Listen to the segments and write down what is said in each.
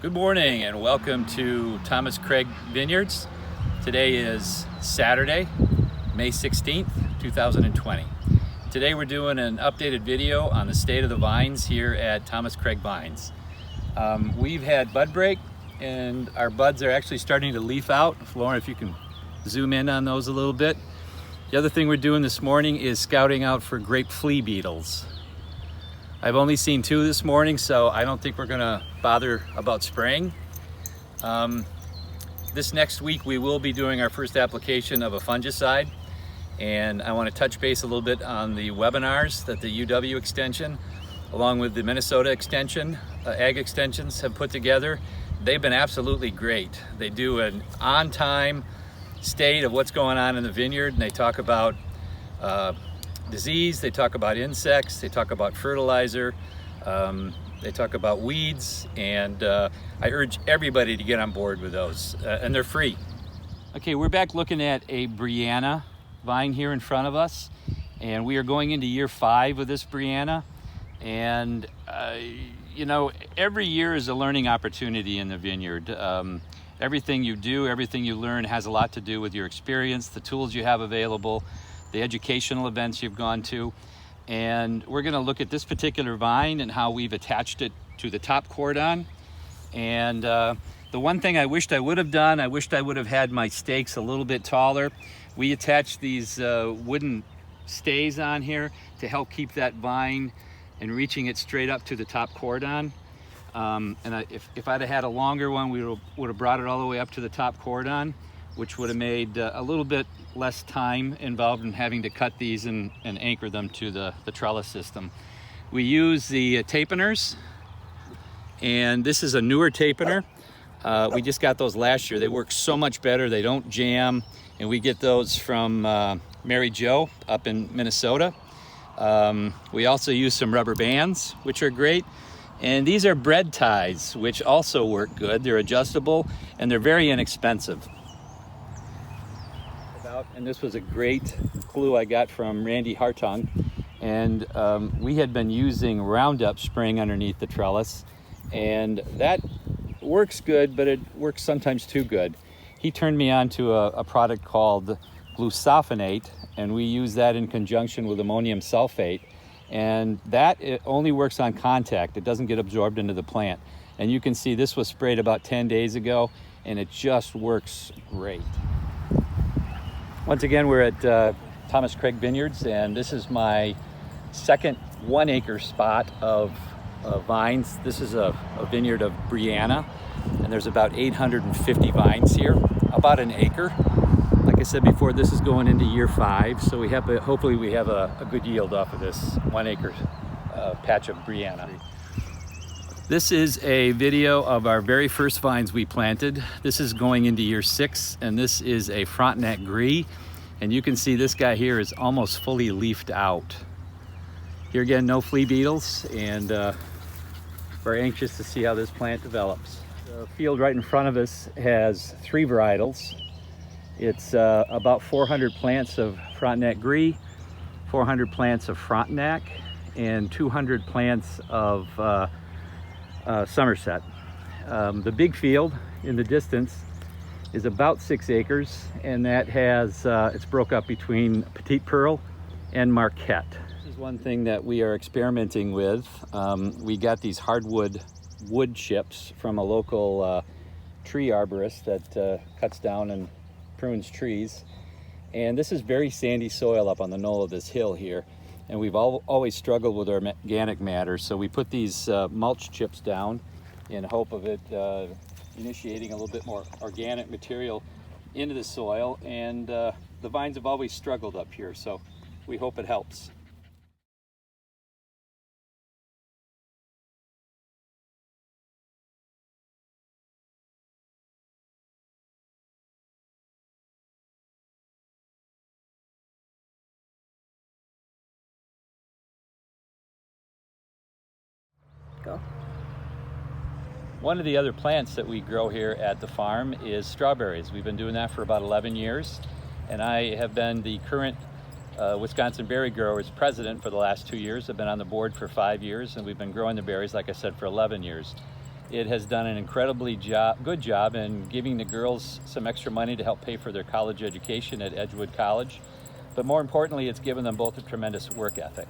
Good morning and welcome to Thomas Craig Vineyards. Today is Saturday, May 16th, 2020. Today we're doing an updated video on the state of the vines here at Thomas Craig Vines. We've had bud break and our buds are actually starting to leaf out. Lauren, if you can zoom in on those a little bit. The other thing we're doing this morning is scouting out for grape flea beetles. I've only seen 2 this morning, so I don't think we're gonna bother about spraying. This next week we will be doing our first application of a fungicide, and I want to touch base a little bit on the webinars that the UW Extension along with the Minnesota Extension, Ag Extensions have put together. They've been absolutely great. They do an on-time state of what's going on in the vineyard, and they talk about disease, they talk about insects, they talk about fertilizer, they talk about weeds, and I urge everybody to get on board with those, and they're free. Okay, we're back looking at a Brianna vine here in front of us, and we are going into year 5 of this Brianna, and you know, every year is a learning opportunity in the vineyard. Everything you do, everything you learn has a lot to do with your experience, the tools you have available, the educational events you've gone to. And we're gonna look at this particular vine and how we've attached it to the top cordon. And the one thing I wished I would have done, I wished I would have had my stakes a little bit taller. We attached these wooden stays on here to help keep that vine and reaching it straight up to the top cordon. If I'd have had a longer one, we would have brought it all the way up to the top cordon, which would have made a little bit less time involved in having to cut these and anchor them to the trellis system. We use the tapeners, and this is a newer tapener. We just got those last year. They work so much better, they don't jam, and we get those from Mary Jo up in Minnesota. We also use some rubber bands, which are great. And these are bread ties, which also work good. They're adjustable and they're very inexpensive. And this was a great clue I got from Randy Hartung. And we had been using Roundup spraying underneath the trellis, and that works good, but it works sometimes too good. He turned me on to a product called glufosinate, and we use that in conjunction with ammonium sulfate. And that it only works on contact. It doesn't get absorbed into the plant. And you can see this was sprayed about 10 days ago, and it just works great. Once again, we're at Thomas Craig Vineyards, and this is my second 1-acre spot of vines. This is a vineyard of Brianna, and there's about 850 vines here, about an acre. Like I said before, this is going into year 5, so we have hopefully we have a good yield off of this 1-acre patch of Brianna. This is a video of our very first vines we planted. This is going into year 6, and this is a Frontenac Gris, and you can see this guy here is almost fully leafed out. Here again, no flea beetles, and we're anxious to see how this plant develops. The field right in front of us has 3 varietals. It's about 400 plants of Frontenac Gris, 400 plants of Frontenac, and 200 plants of Somerset. The big field in the distance is about 6 acres, and that has it's broke up between Petite Pearl and Marquette. This is one thing that we are experimenting with. We got these hardwood wood chips from a local tree arborist that cuts down and prunes trees, and this is very sandy soil up on the knoll of this hill here, and we've always struggled with organic matter, so we put these mulch chips down in hope of it initiating a little bit more organic material into the soil, and the vines have always struggled up here, so we hope it helps. Go. One of the other plants that we grow here at the farm is strawberries. We've been doing that for about 11 years, and I have been the current Wisconsin Berry Growers president for the last 2 years. I've been on the board for 5 years, and we've been growing the berries, like I said, for 11 years. It has done an incredibly good job in giving the girls some extra money to help pay for their college education at Edgewood College. But more importantly, it's given them both a tremendous work ethic,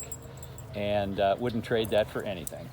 and wouldn't trade that for anything.